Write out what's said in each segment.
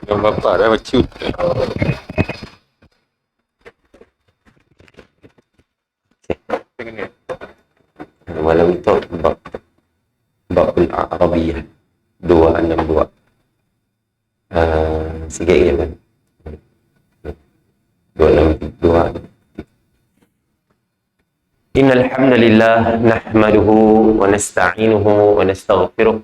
Yang bapa dah baca. Walau itu babul Arabiyah 262. Sikit je kan. 262. Innal hamdalillah nahmaduhu wa nasta'inuhu wa nastaghfiruh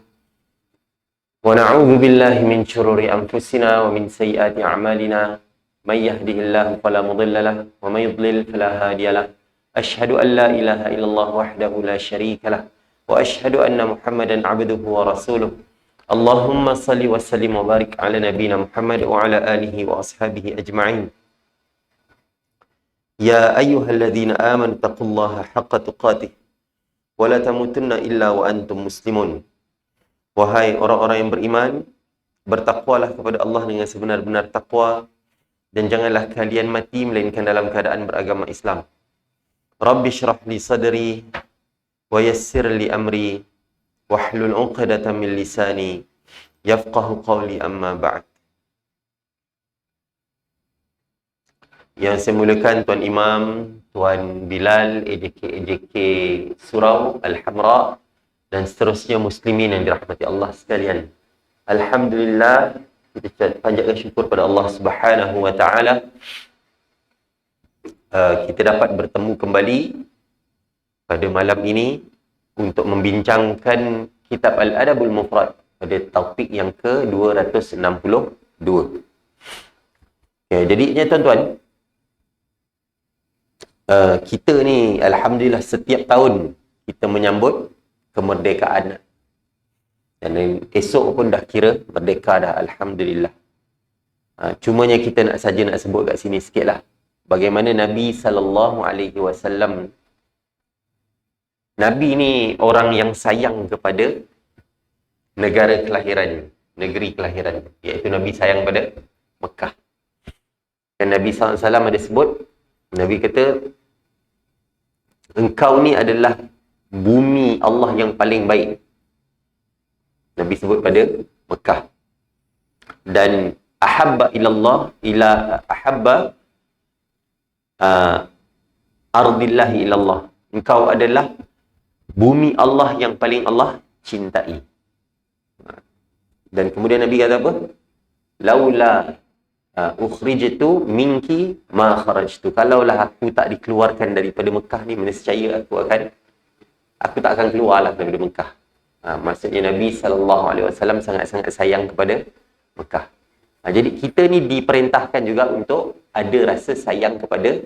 wa na'udzu billahi min shururi anfusina wa min sayyiati a'malina may yahdihillahu fala mudilla lahu wa may yudlil fala hadiya lahu asyhadu an la ilaha illallah wahdahu la syarika lahu wa asyhadu anna Muhammadan 'abduhu wa rasuluh. Allahumma salli wa sallim wa barik ala nabiyyina Muhammad wa ala alihi wa ashabihi ajma'in. Ya ayyuhalladzina amanu taqullaha haqqa tuqatih wa la tamutunna illa wa antum muslimun. Wahai orang-orang yang beriman, bertakwalah kepada Allah dengan sebenar-benar takwa dan janganlah kalian mati melainkan dalam keadaan beragama Islam. Rabbi shrah li sadri wa yassir li amri wahlul 'uqdatam min lisani yafqahu qawli amma ba'd. Yang saya mulakan Tuan Imam, Tuan Bilal, AJK Surau, Al-Hamra dan seterusnya muslimin yang dirahmati Allah sekalian. Alhamdulillah, kita panjatkan syukur pada Allah Subhanahu wa taala. Kita dapat bertemu kembali pada malam ini untuk membincangkan kitab Al-Adabul Mufrad pada topik yang ke-262. Okay, jadinya tuan-tuan, kita ni alhamdulillah setiap tahun kita menyambut kemerdekaan. Dan esok pun dah kira merdeka dah, alhamdulillah. Cumanya kita nak sebut kat sini sikitlah bagaimana Nabi SAW. Nabi ni orang yang sayang kepada negara kelahirannya, negeri kelahirannya, iaitu Nabi sayang pada Mekah. Dan Nabi SAW ada sebut, Nabi kata, engkau ni adalah bumi Allah yang paling baik. Nabi sebut pada Mekah. Dan ahabba ilallah ila ahabba ardillahi ilallah. Engkau adalah bumi Allah yang paling Allah cintai. Dan kemudian Nabi kata apa? Laula ukhrijtu minki ma kharajtu. Kalaulah aku tak dikeluarkan daripada Mekah ni, nescaya aku tak akan keluarlah daripada Mekah. Maksudnya Nabi SAW sangat-sangat sayang kepada Mekah. Jadi kita ni diperintahkan juga untuk ada rasa sayang kepada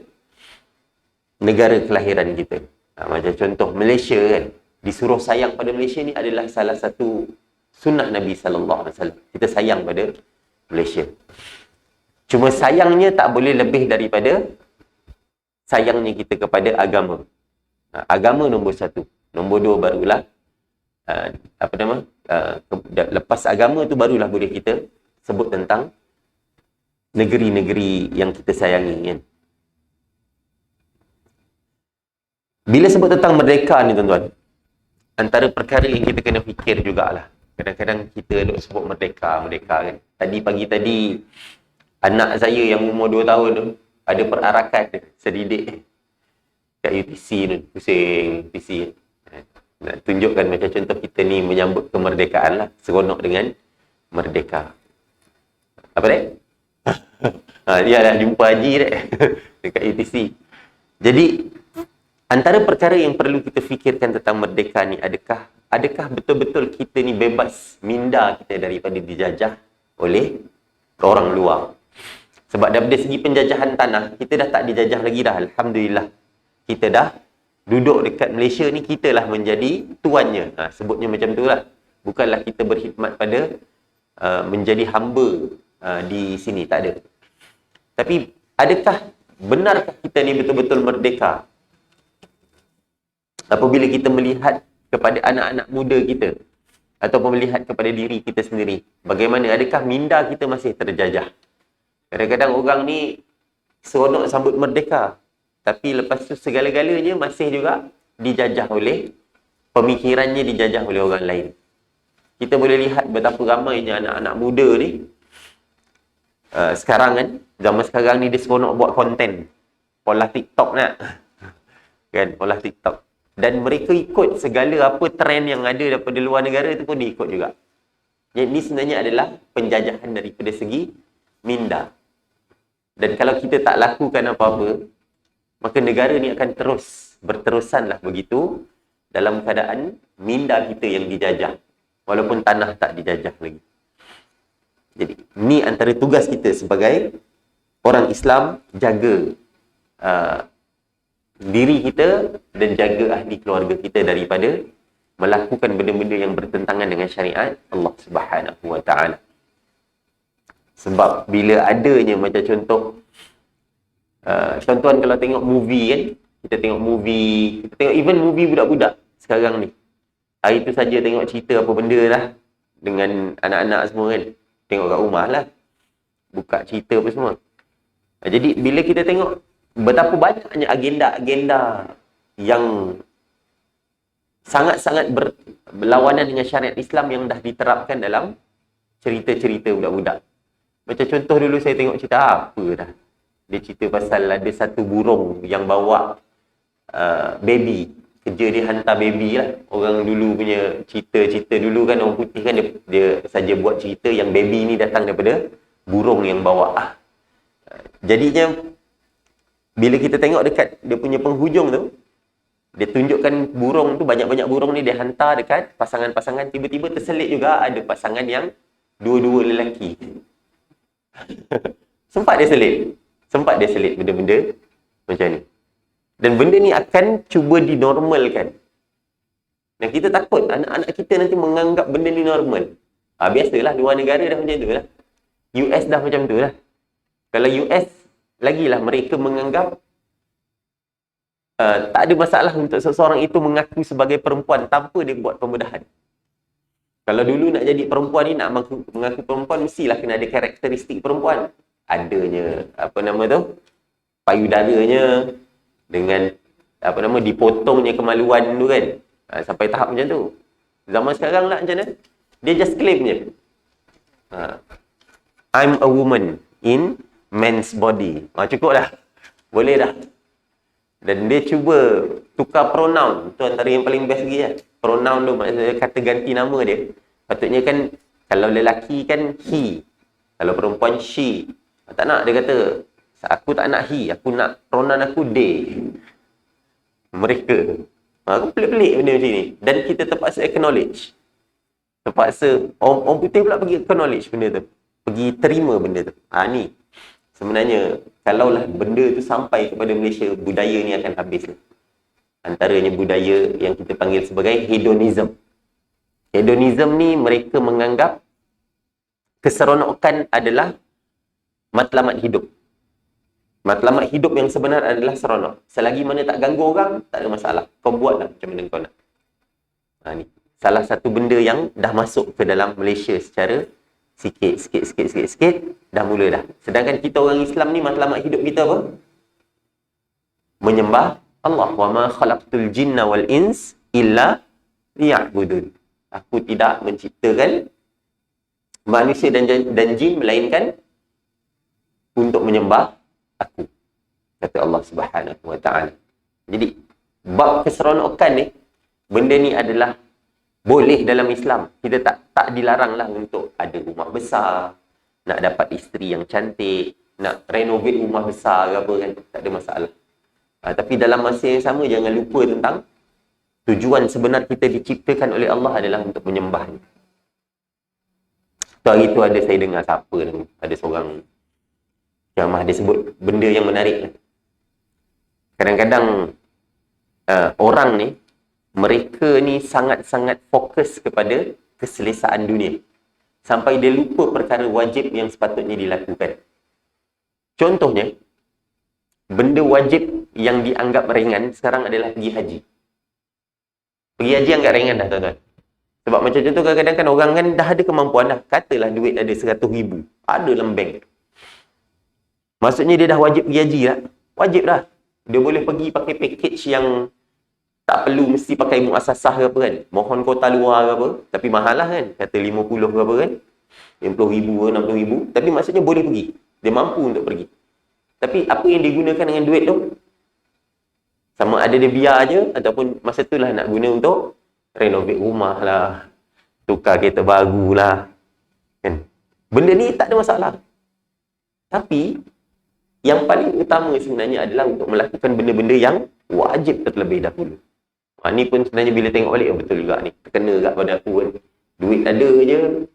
negara kelahiran kita. Macam contoh Malaysia kan, disuruh sayang pada Malaysia ni adalah salah satu sunnah Nabi SAW. Kita sayang pada Malaysia. Cuma sayangnya tak boleh lebih daripada sayangnya kita kepada agama. Agama nombor satu. Nombor dua barulah lepas agama tu barulah boleh kita sebut tentang negeri-negeri yang kita sayangi kan. Bila sebut tentang merdeka ni tuan-tuan, antara perkara yang kita kena fikir jugalah. Kadang-kadang kita duk sebut merdeka kan. Pagi tadi anak saya yang umur 2 tahun tu ada perarakan sedidik kat UTC tu, pusing UTC. Nak tunjukkan macam contoh kita ni menyambut kemerdekaan lah, seronok dengan merdeka. Apa dek? Dia dah jumpa Haji dek dekat UTC. Jadi antara perkara yang perlu kita fikirkan tentang merdeka ni, adakah betul-betul kita ni bebas minda kita daripada dijajah oleh orang luar? Sebab dari segi penjajahan tanah, kita dah tak dijajah lagi dah, alhamdulillah. Kita dah duduk dekat Malaysia ni, kita lah menjadi tuannya. Sebutnya macam tu lah. Bukanlah kita berkhidmat pada menjadi hamba di sini, tak ada. Tapi adakah benarkah kita ni betul-betul merdeka? Apabila kita melihat kepada anak-anak muda kita ataupun melihat kepada diri kita sendiri, bagaimana, adakah minda kita masih terjajah? Kadang-kadang orang ni seronok sambut merdeka, tapi lepas tu segala-galanya masih juga dijajah oleh, pemikirannya dijajah oleh orang lain. Kita boleh lihat betapa ramainya anak-anak muda ni sekarang kan, zaman sekarang ni dia seronok buat konten. Olah TikTok nak. Kan, olah TikTok. Dan mereka ikut segala apa trend yang ada daripada luar negara tu pun dia ikut juga. Jadi ini sebenarnya adalah penjajahan daripada segi minda. Dan kalau kita tak lakukan apa-apa, maka negara ni akan terus berterusanlah begitu dalam keadaan minda kita yang dijajah. Walaupun tanah tak dijajah lagi. Jadi, ni antara tugas kita sebagai orang Islam, jaga diri kita dan jaga ahli keluarga kita daripada melakukan benda-benda yang bertentangan dengan syariat Allah Subhanahu Wa Taala. Sebab bila adanya macam contoh, contohan kalau tengok movie kan, kita tengok movie, kita tengok even movie budak-budak sekarang ni. Hari tu saja tengok cerita apa benda lah dengan anak-anak semua kan. Tengok kat rumah lah. Buka cerita apa semua. Jadi bila kita tengok betapa banyaknya agenda-agenda yang sangat-sangat berlawanan dengan syariat Islam yang dah diterapkan dalam cerita-cerita budak-budak. Macam contoh dulu saya tengok cerita apa dah. Dia cerita pasal ada satu burung yang bawa baby. Kerja dia hantar baby lah. Orang dulu punya cerita-cerita dulu kan, orang putih kan dia saja buat cerita yang baby ni datang daripada burung yang bawa. Jadinya bila kita tengok dekat dia punya penghujung tu, dia tunjukkan burung tu, banyak-banyak burung ni dia hantar dekat pasangan-pasangan, tiba-tiba terselit juga ada pasangan yang dua-dua lelaki. Sempat dia selit benda-benda macam ni. Dan benda ni akan cuba dinormalkan. Dan kita takut anak-anak kita nanti menganggap benda ni normal. Biasalah, luar negara dah macam tu lah. US dah macam tu lah. Kalau US, lagilah mereka menganggap tak ada masalah untuk seseorang itu mengaku sebagai perempuan tanpa dia buat pembedahan. Kalau dulu nak jadi perempuan ni, nak mengaku perempuan, mestilah kena ada karakteristik perempuan. Adanya, payudaranya, dengan dipotongnya kemaluan tu kan. Sampai tahap macam tu. Zaman sekarang lah macam mana? Dia just claim je. I'm a woman in man's body. Cukup dah. Boleh dah. Dan dia cuba tukar pronoun. Tu antara yang paling best lagi lah. Pronoun tu maksudnya kata ganti nama dia. Patutnya kan, kalau lelaki kan he. Kalau perempuan she. Tak nak, dia kata, aku tak nak he, aku nak pronoun aku they. Mereka. Aku pelik-pelik benda macam ni. Dan kita terpaksa acknowledge. Terpaksa, orang putih pula pergi acknowledge benda tu. Pergi terima benda tu. Ni. Sebenarnya, kalaulah benda tu sampai kepada Malaysia, budaya ni akan habis. Antaranya budaya yang kita panggil sebagai hedonism. Hedonism ni mereka menganggap keseronokan adalah matlamat hidup. Matlamat hidup yang sebenar adalah seronok. Selagi mana tak ganggu orang, tak ada masalah. Kau buatlah macam mana kau nak. Ni. Salah satu benda yang dah masuk ke dalam Malaysia secara sikit, dah mula dah. Sedangkan kita orang Islam ni, matlamat hidup kita apa? Menyembah Allah. Wa ma khalaqtul jinna wal ins illa liya'budun. Aku tidak menciptakan manusia dan jin melainkan untuk menyembah aku, kata Allah Subhanahu Wa Taala. Jadi bab keseronokan ni, benda ni adalah boleh dalam Islam. Kita tak dilaranglah untuk ada rumah besar, nak dapat isteri yang cantik, nak renovate rumah besar ke apa kan, tak ada masalah. Tapi dalam masa yang sama, jangan lupa tentang tujuan sebenar kita diciptakan oleh Allah adalah untuk menyembahnya. Hari tu ada saya dengar siapa ni, ada seorang ceramah, dia sebut benda yang menarik. Kadang-kadang orang ni, mereka ni sangat-sangat fokus kepada keselesaan dunia. Sampai dia lupa perkara wajib yang sepatutnya dilakukan. Contohnya, benda wajib yang dianggap ringan sekarang adalah pergi haji. Pergi haji anggap ringan dah, tuan-tuan. Sebab macam contoh kadang-kadang kan orang kan dah ada kemampuan dah. Katalah duit ada 100,000. Ada dalam bank. Maksudnya dia dah wajib pergi haji lah. Wajib dah. Dia boleh pergi pakai package yang tak perlu mesti pakai muasasah ke apa kan. Mohon kota luar ke apa. Tapi mahal lah kan. Kata 50 ke apa kan. 50,000 ke 60,000. Tapi maksudnya boleh pergi. Dia mampu untuk pergi. Tapi apa yang digunakan dengan duit tu? Sama ada dia biar je ataupun masa tu lah nak guna untuk renovate rumah lah, tukar kereta baru lah. Kan? Benda ni tak ada masalah. Tapi yang paling utama sebenarnya adalah untuk melakukan benda-benda yang wajib terlebih dahulu. Ni pun sebenarnya bila tengok balik, betul juga ni. Terkena kat pada aku kan. Duit ada je,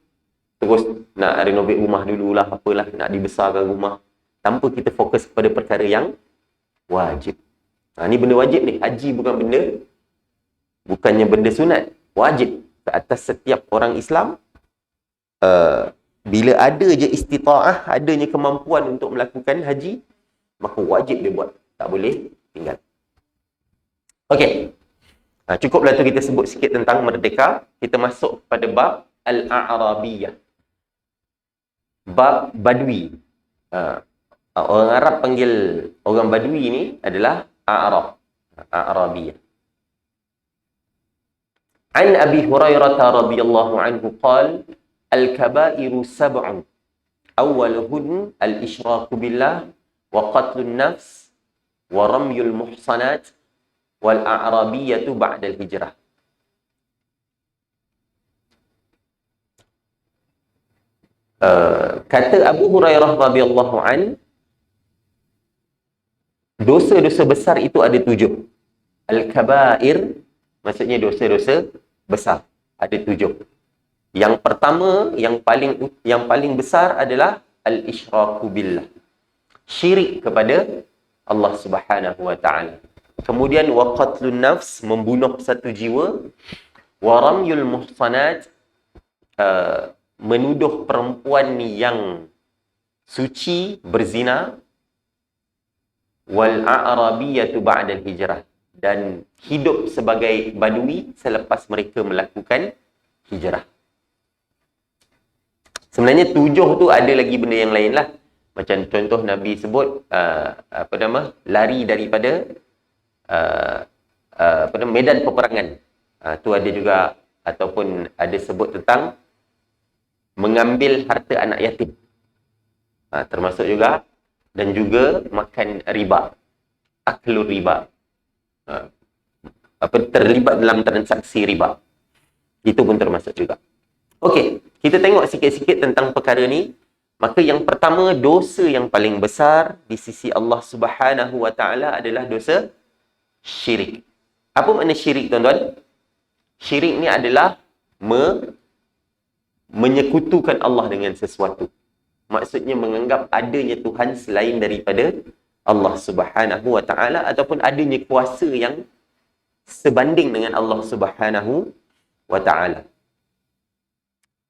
terus nak renovate rumah dululah, apalah, nak dibesarkan rumah. Tanpa kita fokus kepada perkara yang wajib. Ni benda wajib ni. Haji bukannya benda sunat. Wajib ke atas setiap orang Islam. Bila ada je istita'ah, adanya kemampuan untuk melakukan haji, maka wajib dia buat. Tak boleh tinggal. Okey. Cukuplah tu kita sebut sikit tentang merdeka. Kita masuk pada bab Al-A'rabiyah. Bab Badui. Orang Arab panggil orang Badui ni adalah A'rab. A'rabiyah. An Abi Hurairah radhiyallahu anhu qala al-kabairu sab'un. Awwaluhun al-isyraku billah wa qatlun nafs wa ramyul muhsanat wal a'rabiyatu ba'da al-hijrah. Kata Abu Hurairah radhiyallahu an, dosa-dosa besar itu ada 7. Al-kabair maksudnya dosa-dosa besar. Ada 7. Yang pertama, yang paling besar adalah al-isyraku billah. Syirik kepada Allah Subhanahu wa taala. Kemudian wa qatlun nafs, membunuh satu jiwa. Wa ramyul muhsanat, menuduh perempuan yang suci berzina. Wal a'rabiyatu ba'da al-hijrah, dan hidup sebagai badui selepas mereka melakukan hijrah. Sebenarnya 7 tu ada lagi benda yang lain lah. Macam contoh Nabi sebut lari daripada medan peperangan. Tu ada juga, ataupun ada sebut tentang mengambil harta anak yatim. Termasuk juga, dan juga makan riba. Aklur riba. Terlibat dalam transaksi riba. Itu pun termasuk juga. Okey, kita tengok sikit-sikit tentang perkara ni. Maka yang pertama, dosa yang paling besar di sisi Allah Subhanahu wa taala adalah dosa syirik. Apa makna syirik, tuan-tuan? Syirik ni adalah menyekutukan Allah dengan sesuatu. Maksudnya menganggap adanya Tuhan selain daripada Allah Subhanahu wa taala, ataupun adanya kuasa yang sebanding dengan Allah Subhanahu wa taala.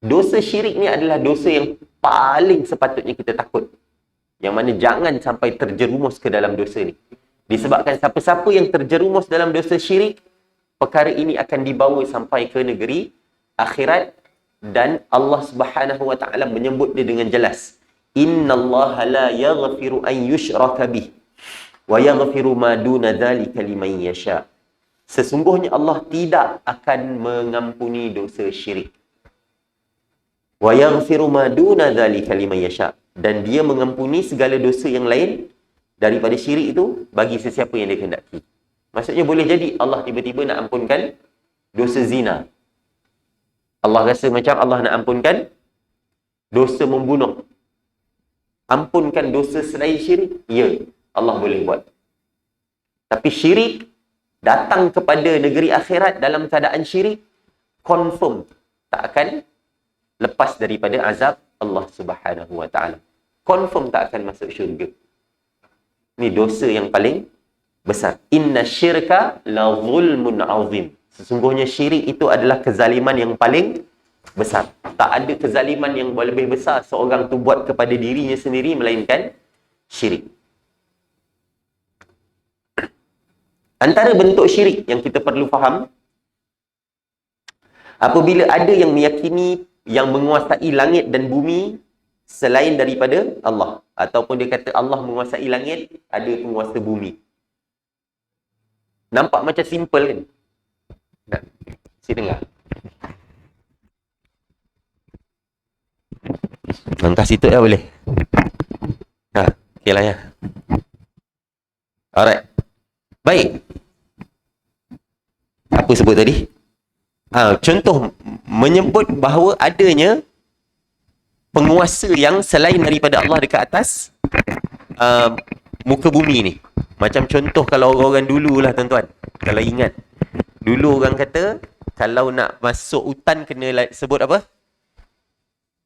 Dosa syirik ni adalah dosa yang paling sepatutnya kita takut. Yang mana jangan sampai terjerumus ke dalam dosa ni. Disebabkan siapa-siapa yang terjerumus dalam dosa syirik, perkara ini akan dibawa sampai ke negeri akhirat. Dan Allah Subhanahu wa taala menyebut dia dengan jelas. Innallaha la yaghfiru an yushraka bih wa yaghfiru ma duna dzalika liman yasha. Sesungguhnya Allah tidak akan mengampuni dosa syirik. Wa yaghfiru ma duna dzalika liman yasha, dan dia mengampuni segala dosa yang lain daripada syirik itu bagi sesiapa yang dia kehendaki. Maksudnya boleh jadi Allah tiba-tiba nak ampunkan dosa zina. Allah rasa macam Allah nak ampunkan dosa membunuh. Ampunkan dosa selain syirik? Ya, Allah boleh buat. Tapi syirik, datang kepada negeri akhirat dalam keadaan syirik, confirm tak akan lepas daripada azab Allah Subhanahu wa taala. Confirm tak akan masuk syurga. Ni dosa yang paling besar. Inna syirka la zulmun azim. Sesungguhnya syirik itu adalah kezaliman yang paling besar. Tak ada kezaliman yang lebih besar seorang tu buat kepada dirinya sendiri melainkan syirik. Antara bentuk syirik yang kita perlu faham, apabila ada yang meyakini yang menguasai langit dan bumi selain daripada Allah, ataupun dia kata Allah menguasai langit, ada penguasa bumi. Nampak macam simple kan? Nak si dengar. Langkah situ boleh. Okey lah ya. Alright. Baik. Apa sebut tadi? Contoh menyebut bahawa adanya penguasa yang selain daripada Allah dekat atas muka bumi ni. Macam contoh kalau orang-orang dulu lah tuan-tuan. Kalau ingat. Dulu orang kata, kalau nak masuk hutan kena sebut apa?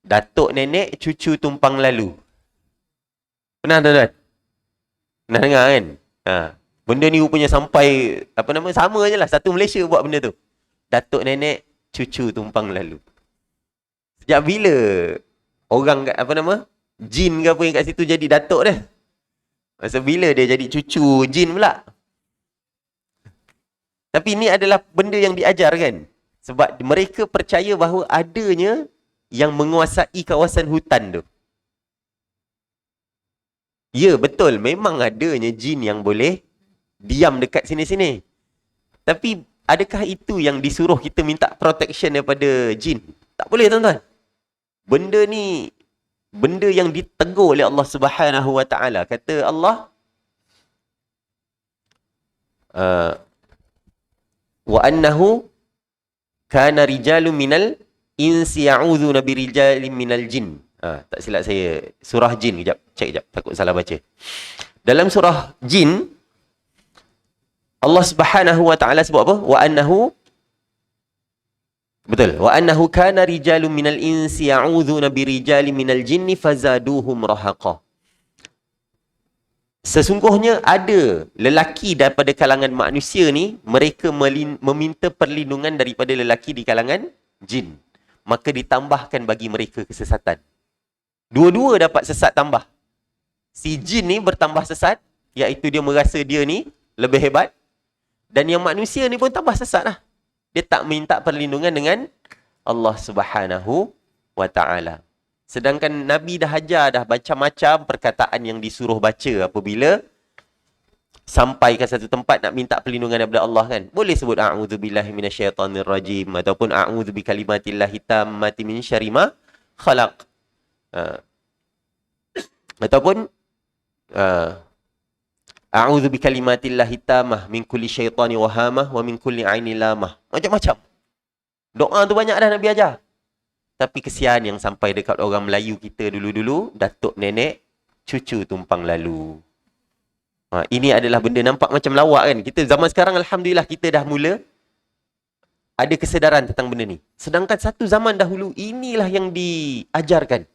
Datuk nenek cucu tumpang lalu. Pernah tuan-tuan? Pernah dengar kan? Benda ni rupanya sampai, sama je lah. Satu Malaysia buat benda tu. Datuk nenek cucu tumpang lalu. Sejak bila orang jin ke apa yang kat situ jadi datuk dah? Masa bila dia jadi cucu jin pula? Tapi ini adalah benda yang diajar kan? Sebab mereka percaya bahawa adanya yang menguasai kawasan hutan tu. Ya, betul. Memang adanya jin yang boleh diam dekat sini-sini. Tapi adakah itu yang disuruh kita minta protection daripada jin? Tak boleh tuan-tuan. Benda ni benda yang ditegur oleh Allah Subhanahu Wa Taala. Kata Allah, wa annahu kana rijalun minal insi ya'udzuuna birijalin minal jin. Tak silap saya surah jin kejap. Cek kejap, takut salah baca. Dalam surah jin Allah Subhanahu Wa Taala sebut apa? Wa annahu, betul. Wa annahu kana rijalun minal insi ya'udzuuna birijalin minal jinni fazaduhum rahaqa. Sesungguhnya ada lelaki daripada kalangan manusia ni, mereka meminta perlindungan daripada lelaki di kalangan jin. Maka ditambahkan bagi mereka kesesatan. Dua-dua dapat sesat tambah. Si jin ni bertambah sesat, iaitu dia merasa dia ni lebih hebat. Dan yang manusia ni pun tambah sesat lah. Dia tak minta perlindungan dengan Allah Subhanahu Wa Taala. Sedangkan Nabi dah ajar dah macam-macam perkataan yang disuruh baca apabila sampai ke satu tempat nak minta perlindungan daripada Allah kan. Boleh sebut a'udzubillahi minasyaitonirrajim ataupun a'udzu bikalimatillahi tammati min syarri ma khalaq. Ataupun a'udzu bikalimatillahi tammah min kulli syaitani wahamah wa min kulli aini lamah. Macam-macam. Doa tu banyak dah Nabi ajar. Tapi kesian yang sampai dekat orang Melayu kita dulu-dulu, datuk nenek, cucu tumpang lalu. Ini adalah benda nampak macam lawak kan. Kita zaman sekarang Alhamdulillah kita dah mula ada kesedaran tentang benda ni. Sedangkan satu zaman dahulu inilah yang diajarkan.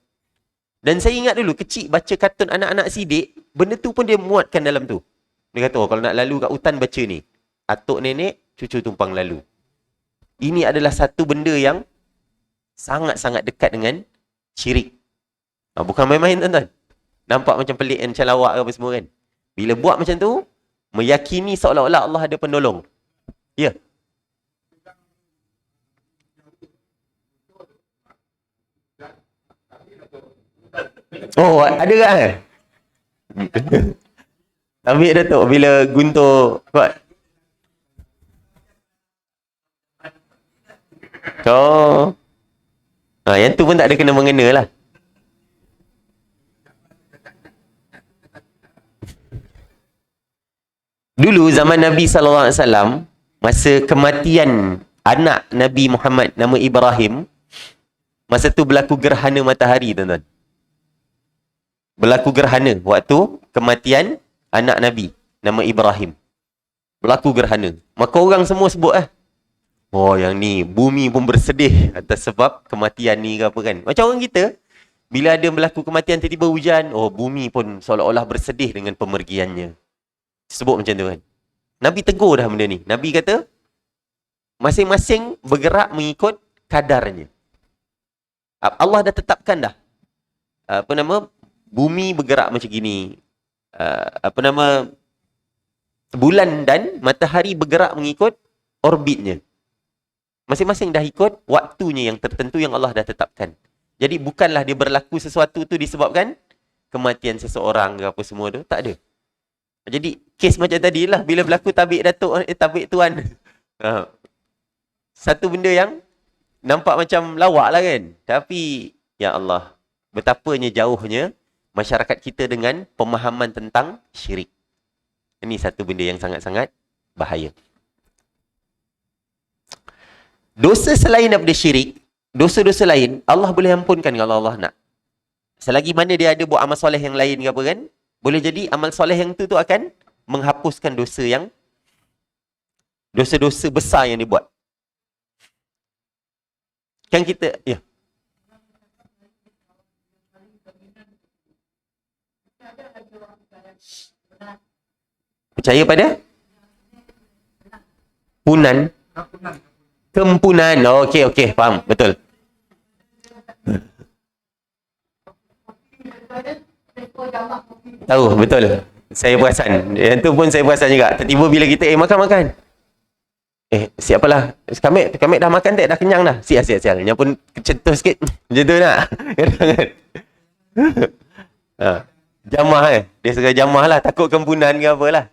Dan saya ingat dulu kecil baca kartun anak-anak sidik, benda tu pun dia muatkan dalam tu. Dia kata, kalau nak lalu kat hutan baca ni. Atuk nenek, cucu tumpang lalu. Ini adalah satu benda yang sangat-sangat dekat dengan syirik. Bukan main-main tuan-tuan. Nampak macam pelik macam lawak ke apa semua kan. Bila buat macam tu, meyakini seolah-olah Allah ada penolong. Ya. Oh, ada kan? Ambil Datuk bila guntur kuat. Oh. Yang tu pun tak ada kena mengena lah. Dulu zaman Nabi SAW, masa kematian anak Nabi Muhammad nama Ibrahim, masa tu berlaku gerhana matahari tuan-tuan. Berlaku gerhana waktu kematian anak Nabi nama Ibrahim. Berlaku gerhana. Maka orang semua sebut oh yang ni bumi pun bersedih atas sebab kematian ni ke apa kan. Macam orang kita, bila ada berlaku kematian tiba-tiba hujan, oh bumi pun seolah-olah bersedih dengan pemergiannya. Sebut macam tu kan. Nabi tegur dah benda ni. Nabi kata, masing-masing bergerak mengikut kadarnya. Allah dah tetapkan dah. Bumi bergerak macam gini. Bulan dan matahari bergerak mengikut orbitnya. Masing-masing dah ikut waktunya yang tertentu yang Allah dah tetapkan. Jadi bukanlah dia berlaku sesuatu tu disebabkan kematian seseorang ke apa semua tu. Tak ada. Jadi kes macam tadi lah. Bila berlaku tabik datuk, tabik tuan. Satu benda yang nampak macam lawak lah kan. Tapi ya Allah, betapanya jauhnya masyarakat kita dengan pemahaman tentang syirik. Ini satu benda yang sangat-sangat bahaya. Dosa selain daripada syirik, dosa-dosa lain, Allah boleh ampunkan kalau Allah nak. Selagi mana dia ada buat amal soleh yang lain ke apa kan, boleh jadi amal soleh yang tu akan menghapuskan dosa-dosa besar yang dia buat. Kan kita, ya. Percaya pada? Kempunan. Oh, okey, faham. Betul. Tahu, betul. Saya perasan. Yang tu pun saya perasan juga. Tiba-tiba bila kita, makan. Siap apalah. Kami dah makan tak? Dah kenyang dah. Sial. Yang pun cetus sikit. Macam tu nak. Jamah Dia suka jamah lah. Takut kempunan ke apalah.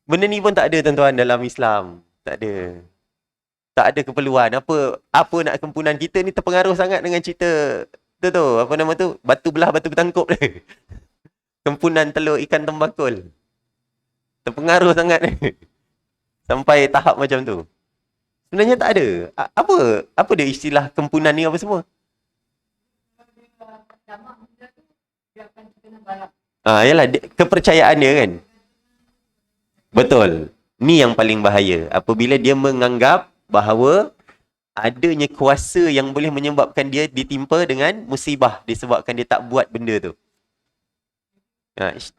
Benda ni pun tak ada tuan-tuan dalam Islam. Tak ada keperluan. Apa nak kempunan kita ni terpengaruh sangat dengan cerita tu. Apa nama tu? Batu belah, batu bertangkup dia. Kempunan telur ikan tembakul. Terpengaruh sangat. Sampai tahap macam tu. Sebenarnya tak ada. Apa dia istilah kempunan ni apa semua? Yalah, kepercayaan dia kan. Betul. Ni yang paling bahaya. Apabila dia menganggap bahawa adanya kuasa yang boleh menyebabkan dia ditimpa dengan musibah disebabkan dia tak buat benda tu.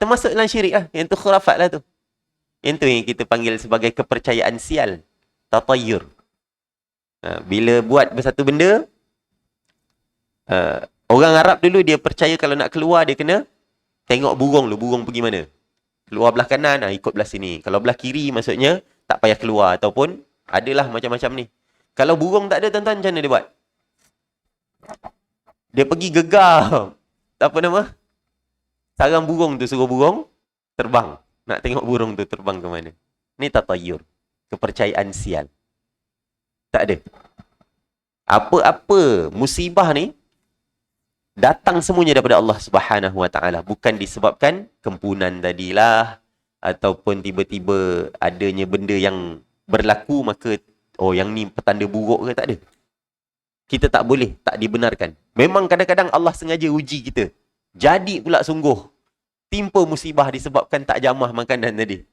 Termasuk dalam syirik lah. Yang tu khurafat lah tu. Yang tu yang kita panggil sebagai kepercayaan sial. Tatayur. Bila buat satu benda, orang Arab dulu dia percaya kalau nak keluar dia kena tengok burung dulu. Burung pergi mana? Keluar belah kanan, ikut belah sini. Kalau belah kiri maksudnya tak payah keluar. Ataupun adalah macam-macam ni. Kalau burung tak ada tuan-tuan, macam mana dia buat? Dia pergi gegar. Apa nama? Sarang burung tu, suruh burung terbang. Nak tengok burung tu terbang ke mana. Ni tatayur. Kepercayaan sial. Tak ada. Apa-apa musibah ni datang semuanya daripada Allah Subhanahu Wa Taala, bukan disebabkan kempunan tadilah ataupun tiba-tiba adanya benda yang berlaku maka yang ni petanda buruk ke, tak ada. Kita tak boleh, tak dibenarkan. Memang kadang-kadang Allah sengaja uji kita. Jadi pula sungguh timpa musibah disebabkan tak jamah makanan tadi.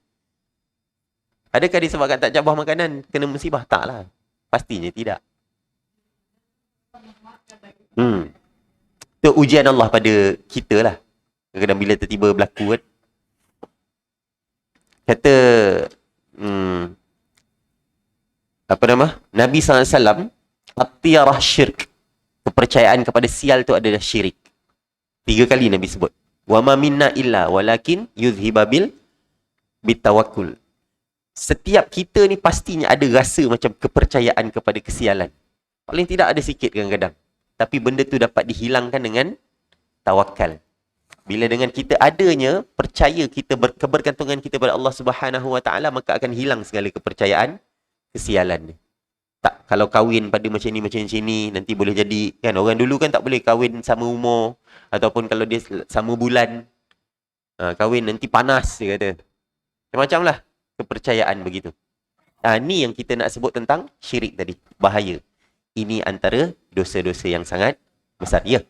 Adakah disebabkan tak jamah makanan kena musibah? Taklah. Pastinya tidak. Itu ujian Allah pada kita lah. Kadang-kadang bila tiba-tiba berlaku kan. Kata Nabi SAW, at-tiyarah syirk. Kepercayaan kepada sial tu adalah syirik. 3 kali Nabi sebut. Wa ma minna illa walakin yuzhiba bitawakul. Setiap kita ni pastinya ada rasa macam kepercayaan kepada kesialan. Paling tidak ada sikit kadang-kadang. Tapi benda tu dapat dihilangkan dengan tawakal. Bila dengan kita adanya, percaya kita, kebergantungan kita pada Allah Subhanahu Wa Taala, maka akan hilang segala kepercayaan kesialan ni. Tak, kalau kahwin pada macam ni, nanti boleh jadi, kan orang dulu kan tak boleh kahwin sama umur, ataupun kalau dia sama bulan, kahwin nanti panas, dia kata. Macam-macam lah kepercayaan begitu. Ni yang kita nak sebut tentang syirik tadi. Bahaya. Ini antara dosa-dosa yang sangat besar. Ya.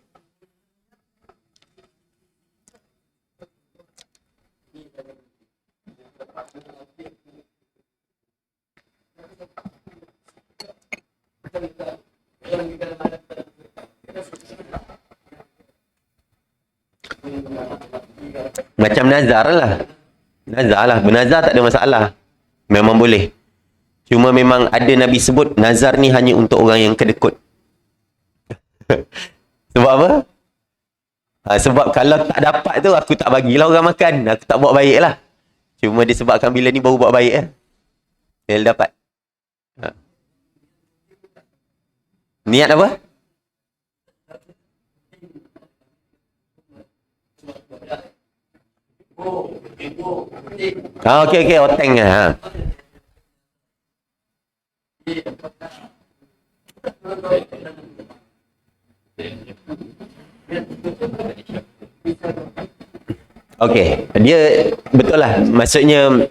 Macam nazar lah. Bernazar tak ada masalah. Memang boleh. Cuma memang ada Nabi sebut nazar ni hanya untuk orang yang kedekut. Sebab apa? Sebab kalau tak dapat tu aku tak bagilah orang makan. Aku tak buat baik lah. Cuma disebabkan bila ni baru buat baik lah. Dia dapat. Niat apa? Okey, oteng lah. Okey, dia betul lah. Maksudnya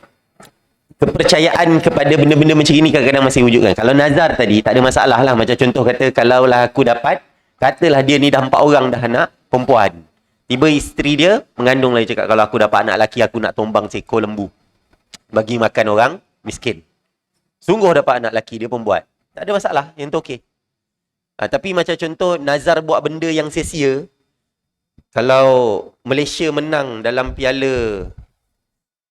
kepercayaan kepada benda-benda macam ini kadang-kadang masih wujud kan. Kalau nazar tadi tak ada masalah lah. Macam contoh kata kalaulah aku dapat, katalah dia ni dah 4 orang dah anak perempuan. Tiba isteri dia mengandung lagi cakap kalau aku dapat anak lelaki aku nak tombang seekor lembu bagi makan orang miskin. Sungguh dapat anak lelaki dia pun buat. Tak ada masalah, yang tu okey. Tapi macam contoh nazar buat benda yang sia-sia. Kalau Malaysia menang dalam piala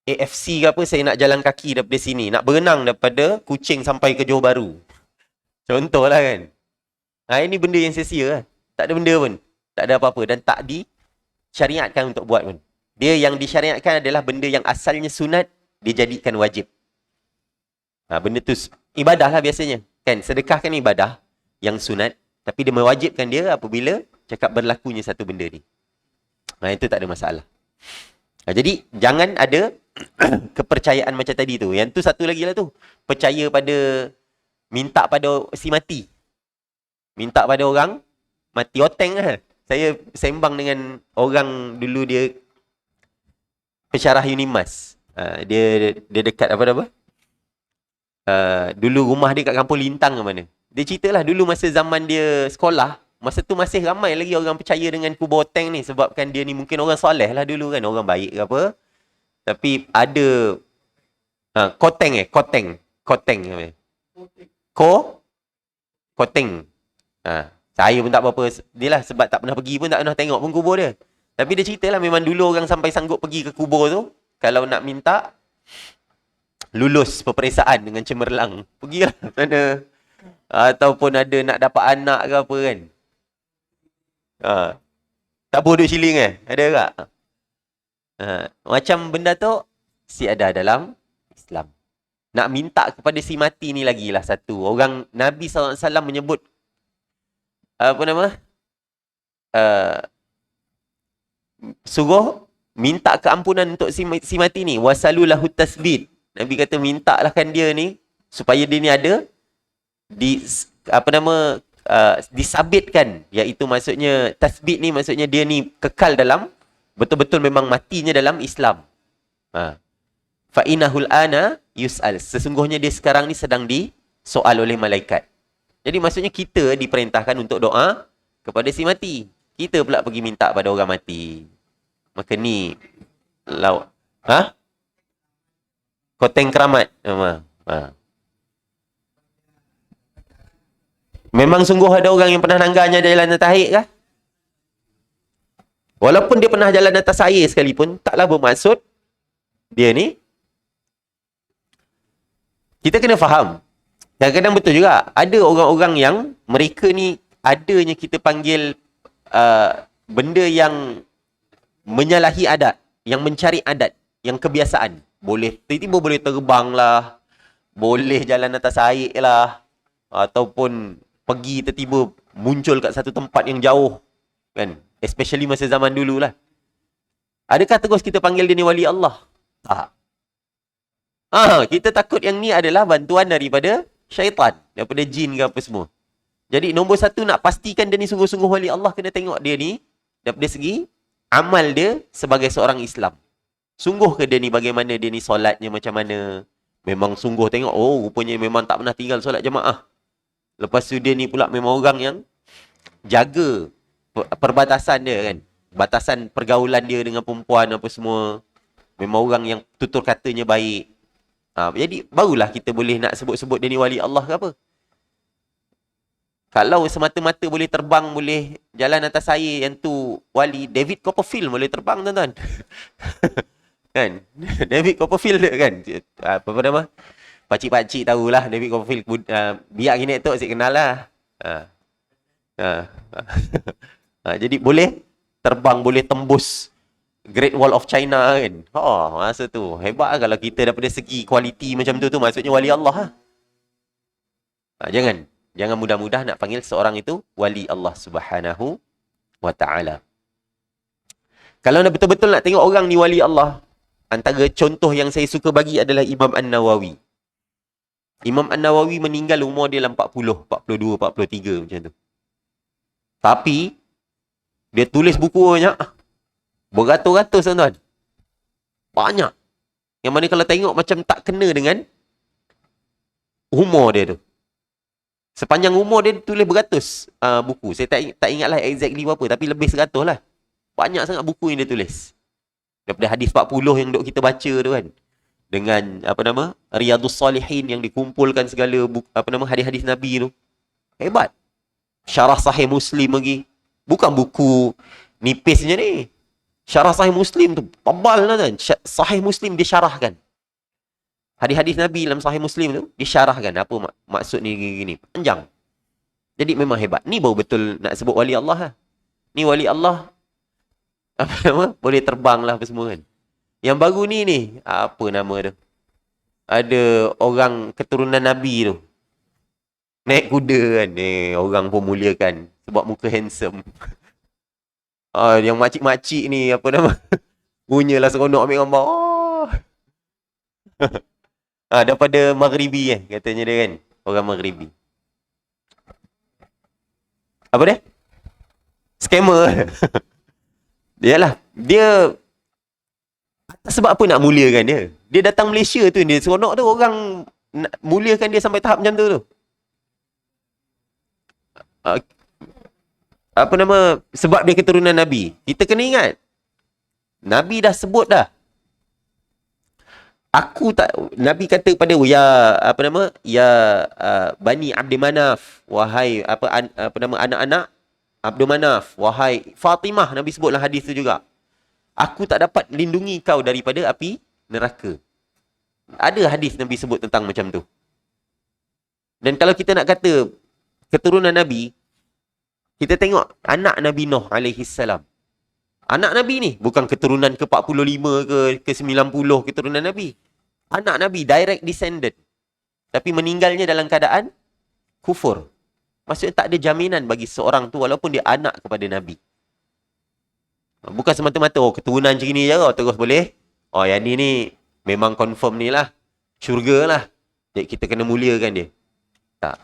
AFC ke apa, saya nak jalan kaki daripada sini. Nak berenang daripada Kuching sampai ke Johor Bahru. Contoh lah kan. Ini benda yang sia-sia lah. Tak ada benda pun. Tak ada apa-apa. Dan tak disyariatkan untuk buat pun. Dia yang disyariatkan adalah benda yang asalnya sunat, dijadikan wajib. Benda tu ibadah lah biasanya. Kan, sedekah kan ibadah yang sunat. Tapi dia mewajibkan dia apabila cakap berlakunya satu benda ni. Itu tak ada masalah. Jadi, jangan ada kepercayaan macam tadi tu. Yang tu satu lagi lah tu. Percaya pada, minta pada si mati. Minta pada orang mati. Oteng lah. Saya sembang dengan orang dulu dia pensyarah Unimas. Dia dekat apa-apa. Dulu rumah dia kat Kampung Lintang ke mana. Dia cerita lah dulu masa zaman dia sekolah. Masa tu masih ramai lagi orang percaya dengan kubur Oteng ni. Sebabkan dia ni mungkin orang soleh lah dulu kan. Orang baik ke apa. Tapi ada Koteng. Koteng. Saya pun tak apa-apa. Dia lah sebab tak pernah pergi pun tak pernah tengok pun kubur dia. Tapi dia cerita lah memang dulu orang sampai sanggup pergi ke kubur tu. Kalau nak minta lulus peperiksaan dengan cemerlang. Pergilah sana. Ataupun ada nak dapat anak ke apa kan. Tak boleh shilling Ada tak? Macam benda tu si ada dalam Islam. Nak minta kepada si mati ni lagi lah satu. Orang Nabi SAW menyebut suruh minta keampunan untuk si mati ni. Wasalulahu tasbid. Nabi kata mintalah kan dia ni supaya dia ni ada disabitkan, iaitu maksudnya tasbit ni maksudnya dia ni kekal dalam betul-betul memang matinya dalam Islam. Fa innahul ana yus'al. Sesungguhnya dia sekarang ni sedang disoal oleh malaikat. Jadi maksudnya kita diperintahkan untuk doa kepada si mati. Kita pula pergi minta pada orang mati. Maka ni Koteng keramat. Memang sungguh ada orang yang pernah nangganya jalan atas air kah? Walaupun dia pernah jalan atas air sekalipun, taklah bermaksud dia ni. Kita kena faham. Kadang-kadang betul juga. Ada orang-orang yang mereka ni adanya kita panggil benda yang menyalahi adat, yang mencari adat, yang kebiasaan. Boleh tiba-tiba boleh terbang lah, boleh jalan atas air lah, ataupun pergi tiba-tiba muncul kat satu tempat yang jauh kan, especially masa zaman dulu lah. Adakah terus kita panggil dia ni wali Allah? Tak. Kita takut yang ni adalah bantuan daripada syaitan, daripada jin ke apa semua. Jadi nombor satu, nak pastikan dia ni sungguh-sungguh wali Allah, kena tengok dia ni daripada segi amal dia sebagai seorang Islam. Sungguh ke dia ni, bagaimana dia ni solatnya macam mana. Memang sungguh tengok, rupanya memang tak pernah tinggal solat jemaah. Lepas tu dia ni pula memang orang yang jaga perbatasan dia kan. Batasan pergaulan dia dengan perempuan apa semua. Memang orang yang tutur katanya baik. Jadi barulah kita boleh nak sebut-sebut dia ni wali Allah ke apa. Kalau semata-mata boleh terbang, boleh jalan atas air, yang tu wali. David Copperfield boleh terbang tuan-tuan. Kan? David Copperfield kan. Apa nama? Pakcik-pakcik tahulah David Copperfield. Biar gini tu saya kenal lah. Jadi boleh terbang, boleh tembus Great Wall of China kan. Masa tu hebat lah kalau kita daripada segi kualiti macam tu maksudnya wali Allah lah. Jangan mudah-mudah nak panggil seorang itu wali Allah Subhanahu wa ta'ala. Kalau nak betul-betul nak tengok orang ni wali Allah, antara contoh yang saya suka bagi adalah Imam An-Nawawi. Imam An-Nawawi meninggal umur dia dalam 40, 42, 43 macam tu. Tapi dia tulis buku banyak. Beratus-ratus tuan-tuan. Banyak. Yang mana kalau tengok macam tak kena dengan umur dia tu. Sepanjang umur dia tulis beratus buku. Saya tak ingatlah exactly berapa, tapi lebih 100 lah. Banyak sangat buku yang dia tulis. Daripada hadis 40 yang duk kita baca tu kan. Dengan Riyadhus Salihin yang dikumpulkan segala hadis-hadis Nabi tu. Hebat. Syarah Sahih Muslim lagi. Bukan buku nipisnya ni. Syarah Sahih Muslim tu tebal lah kan. Sahih Muslim disyarahkan. Hadis-hadis Nabi dalam Sahih Muslim tu disyarahkan. Apa maksud ni gini. Panjang. Jadi memang hebat. Ni baru betul nak sebut wali Allah lah. Ni wali Allah boleh terbang lah apa semua kan. Yang baru ni apa nama tu? Ada orang keturunan Nabi tu. Naik kuda kan. Orang pun muliakan. Sebab muka handsome. Yang makcik-makcik ni punyalah seronok ambil gambar. Daripada Maghribi katanya dia kan. Orang Maghribi. Apa dia? Scammer. Yalah, dia sebab apa nak muliakan dia? Dia datang Malaysia tu, dia seronok tu orang nak muliakan dia sampai tahap macam tu. Sebab dia keturunan Nabi. Kita kena ingat. Nabi dah sebut dah. Nabi kata pada Bani Abdi Manaf, wahai anak-anak Abdul Manaf, wahai Fatimah, Nabi sebutlah hadis tu juga. Aku tak dapat lindungi kau daripada api neraka. Ada hadis Nabi sebut tentang macam tu. Dan kalau kita nak kata keturunan Nabi, kita tengok anak Nabi Nuh alaihi salam. Anak Nabi ni bukan keturunan ke-45 ke-90 keturunan Nabi. Anak Nabi, direct descendant. Tapi meninggalnya dalam keadaan kufur. Maksudnya tak ada jaminan bagi seorang tu walaupun dia anak kepada Nabi. Bukan semata-mata, keturunan macam ni je terus boleh. Yang ni memang confirm ni lah. Syurga lah. Jadi kita kena muliakan dia. Tak.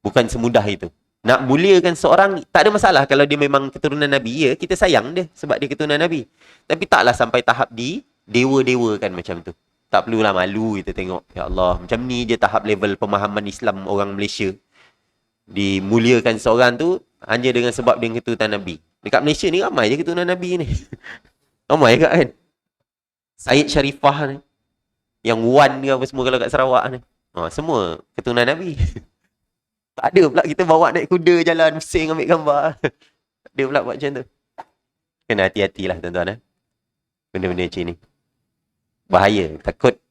Bukan semudah itu. Nak muliakan seorang, tak ada masalah kalau dia memang keturunan Nabi. Ya, kita sayang dia sebab dia keturunan Nabi. Tapi taklah sampai tahap dewa-dewakan macam tu. Tak perlulah malu kita tengok. Ya Allah, macam ni je tahap level pemahaman Islam orang Malaysia. Dimuliakan seorang tu hanya dengan sebab dia keturunan Nabi. Dekat Malaysia ni ramai je keturunan Nabi ni. Ramai kat kan? Syed Sharifah ni. Yang Wan ni apa semua kalau kat Sarawak ni. Semua keturunan Nabi. Tak ada pula kita bawa naik kuda jalan pusing ambil gambar. Tak ada pula buat macam tu. Kena hati-hatilah tuan-tuan. Benda-benda macam ni. Bahaya. Takut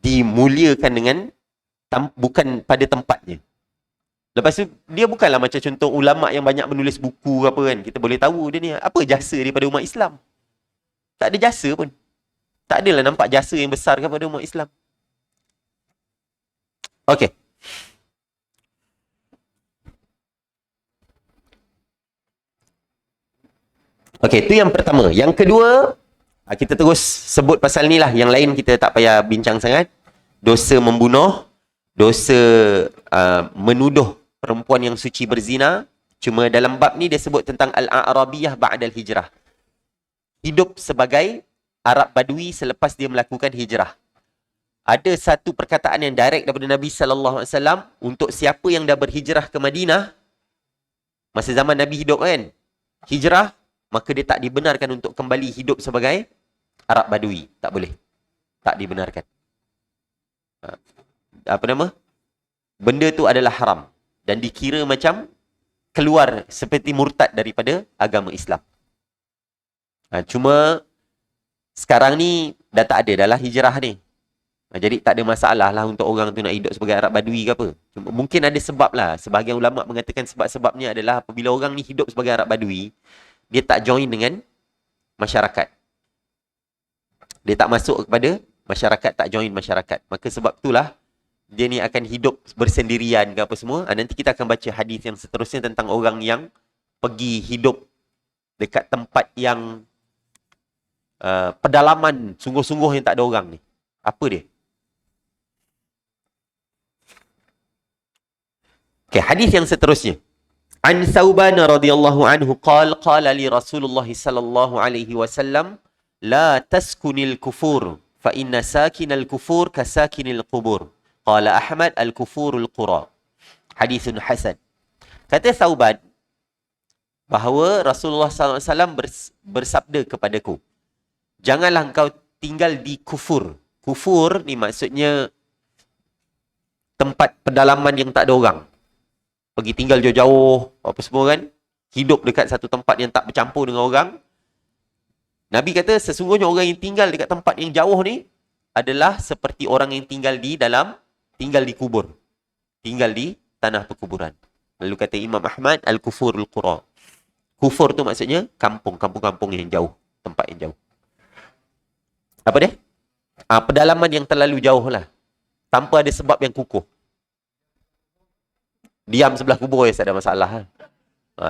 dimuliakan dengan bukan pada tempatnya. Lepas tu, dia bukanlah macam contoh ulama' yang banyak menulis buku apa kan. Kita boleh tahu dia ni. Apa jasa daripada umat Islam? Tak ada jasa pun. Tak adalah nampak jasa yang besar kepada umat Islam. Okey. Okey, itu yang pertama. Yang kedua, kita terus sebut pasal ni lah. Yang lain kita tak payah bincang sangat. Dosa membunuh, dosa menuduh perempuan yang suci berzina. Cuma dalam bab ni dia sebut tentang Al-A'rabiyah ba'dal hijrah. Hidup sebagai Arab Badui selepas dia melakukan hijrah. Ada satu perkataan yang direct daripada Nabi SAW untuk siapa yang dah berhijrah ke Madinah. Masa zaman Nabi hidup kan. Hijrah, maka dia tak dibenarkan untuk kembali hidup sebagai Arab Badui. Tak boleh. Tak dibenarkan. Benda tu adalah haram. Dan dikira macam keluar seperti murtad daripada agama Islam. Cuma sekarang ni dah tak ada dah lah hijrah ni. Jadi tak ada masalah lah untuk orang tu nak hidup sebagai Arab Badui ke apa. Cuma, mungkin ada sebab lah. Sebahagian ulama' mengatakan sebab-sebabnya adalah apabila orang ni hidup sebagai Arab Badui, dia tak join dengan masyarakat. Dia tak masuk kepada masyarakat, tak join masyarakat. Maka sebab itulah dia ni akan hidup bersendirian ke apa semua. Nanti kita akan baca hadis yang seterusnya tentang orang yang pergi hidup dekat tempat yang pedalaman sungguh-sungguh yang tak ada orang ni. Apa dia? Okay, hadis yang seterusnya. An Thauban radhiyallahu anhu qala li Rasulullah sallallahu alaihi wasallam la taskunil kufur fa inna sakinal kufur kasakinil qubur. Qala Ahmad al-kufurul qura. Hadithun hasan. Kata Thauban bahawa Rasulullah SAW bersabda kepadaku, janganlah engkau tinggal di kufur. Kufur ni maksudnya tempat pedalaman yang tak ada orang. Pergi tinggal jauh-jauh, apa semua kan. Hidup dekat satu tempat yang tak bercampur dengan orang. Nabi kata sesungguhnya orang yang tinggal dekat tempat yang jauh ni adalah seperti orang yang tinggal di kubur. Tinggal di tanah perkuburan. Lalu kata Imam Ahmad, al-kufurul qura. Kufur tu maksudnya kampung-kampung yang jauh. Tempat yang jauh. Apa dia? Pedalaman yang terlalu jauh lah. Tanpa ada sebab yang kukuh. Diam sebelah kubur ya, tak ada masalah.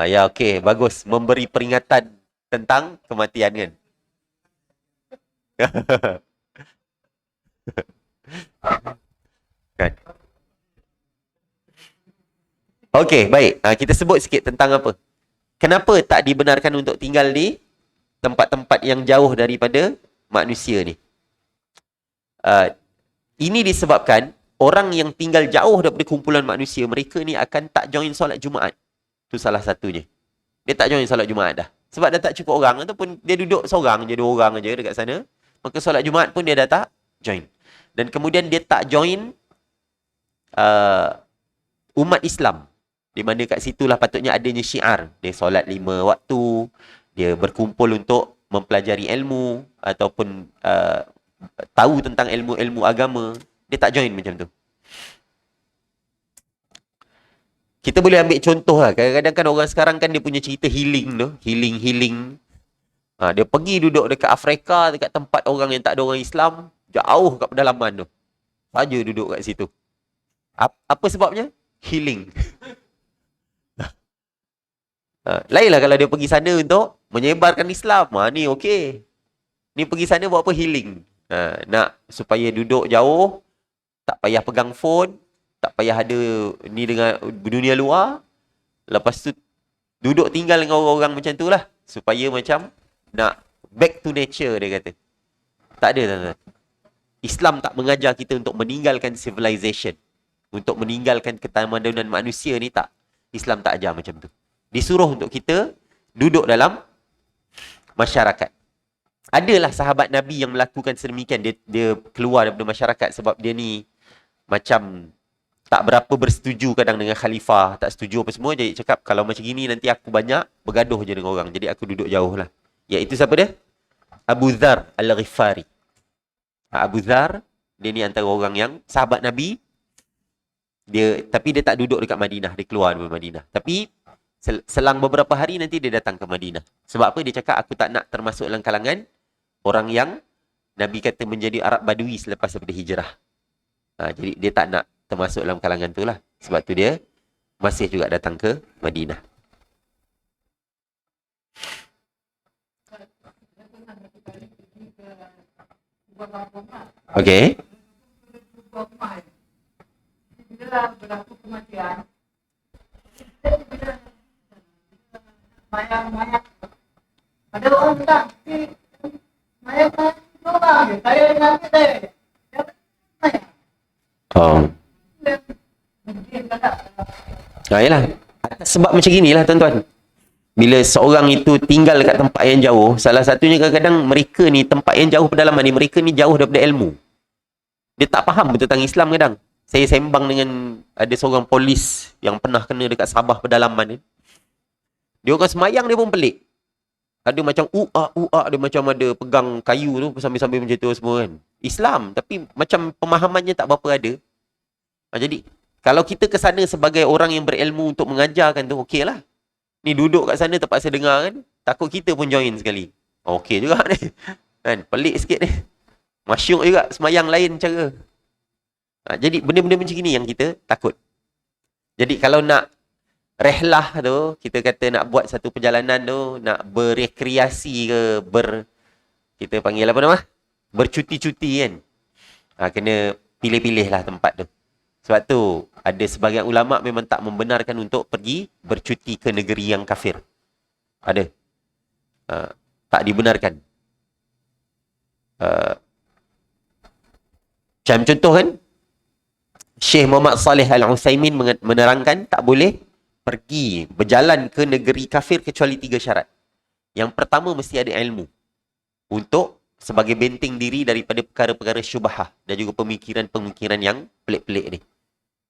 Ya okey, bagus. Memberi peringatan tentang kematian kan. Kan. Okey, baik. Kita sebut sikit tentang apa. Kenapa tak dibenarkan untuk tinggal di tempat-tempat yang jauh daripada manusia ni? Ini disebabkan orang yang tinggal jauh daripada kumpulan manusia, mereka ni akan tak join solat Jumaat. Itu salah satunya. Dia tak join solat Jumaat dah. Sebab dah tak cukup orang, ataupun dia duduk seorang je, 2 orang aja dekat sana. Maka solat Jumaat pun dia dah tak join. Dan kemudian dia tak join umat Islam. Di mana kat situlah patutnya adanya syiar. Dia solat 5 waktu. Dia berkumpul untuk mempelajari ilmu. Ataupun tahu tentang ilmu-ilmu agama. Dia tak join macam tu. Kita boleh ambil contoh lah. Kadang-kadang kan orang sekarang kan dia punya cerita healing tu. Healing. Dia pergi duduk dekat Afrika, dekat tempat orang yang tak ada orang Islam. Jauh kat pedalaman tu. Saja duduk kat situ. Apa sebabnya? Healing. Lainlah kalau dia pergi sana untuk menyebarkan Islam. Ni okey. Ni pergi sana buat apa? Healing. Nak supaya duduk jauh, tak payah pegang phone, tak payah ada ni dengan dunia luar. Lepas tu duduk tinggal dengan orang-orang macam tu lah. Supaya macam nak back to nature, dia kata. Tak ada, tuan-tuan. Islam tak mengajar kita untuk meninggalkan civilization. Untuk meninggalkan ketamadunan manusia ni, tak. Islam tak ajar macam tu. Disuruh untuk kita duduk dalam masyarakat. Adalah sahabat Nabi yang melakukan sedemikian. Dia keluar daripada masyarakat sebab dia ni macam tak berapa bersetuju kadang dengan khalifah. Tak setuju apa semua. Jadi cakap, kalau macam gini nanti aku banyak bergaduh je dengan orang. Jadi aku duduk jauh lah. Iaitu siapa dia? Abu Dhar Al-Ghifari. Abu Dhar, dia ni antara orang yang sahabat Nabi. Tapi dia tak duduk dekat Madinah. Dia keluar dari Madinah. Tapi selang beberapa hari nanti dia datang ke Madinah. Sebab apa? Dia cakap, aku tak nak termasuk dalam kalangan orang yang Nabi kata menjadi Arab Badui selepas daripada hijrah. Jadi dia tak nak termasuk dalam kalangan tu lah. Sebab tu dia masih juga datang ke Madinah. Okey. Bila berlaku kematian, mayat. Ada orang tak? Mayat orang. Saya nanti deh. Yalah. Sebab macam inilah, tuan-tuan. Bila seorang itu tinggal dekat tempat yang jauh, salah satunya kadang-kadang mereka ni, tempat yang jauh pedalaman ni, mereka ni jauh daripada ilmu. Dia tak faham betul tentang Islam kadang. Saya sembang dengan ada seorang polis yang pernah kena dekat Sabah pedalaman ni. Dia orang semayang dia pun pelik. Ada macam dia macam ada pegang kayu tu sambil-sambil macam tu semua kan. Islam, tapi macam pemahamannya tak berapa ada. Jadi, kalau kita ke sana sebagai orang yang berilmu untuk mengajarkan tu, okey lah. Ni duduk kat sana terpaksa dengar kan. Takut kita pun join sekali. Okey juga ni. Kan, pelik sikit ni. Masyuk juga, semayang lain cara. Jadi, benda-benda macam ni yang kita takut. Jadi, kalau nak rehlah tu, kita kata nak buat satu perjalanan tu, nak berrekreasi ke, kita panggil apa nama? Bercuti-cuti kan. Kena pilih-pilih lah tempat tu. Sebab tu ada sebahagian ulama memang tak membenarkan untuk pergi bercuti ke negeri yang kafir. Ada. Tak dibenarkan. Macam contoh kan, Syekh Muhammad Saleh Al-Utsaimin menerangkan tak boleh pergi berjalan ke negeri kafir kecuali 3 syarat. Yang pertama mesti ada ilmu untuk sebagai benteng diri daripada perkara-perkara syubhah dan juga pemikiran-pemikiran yang pelik-pelik ni.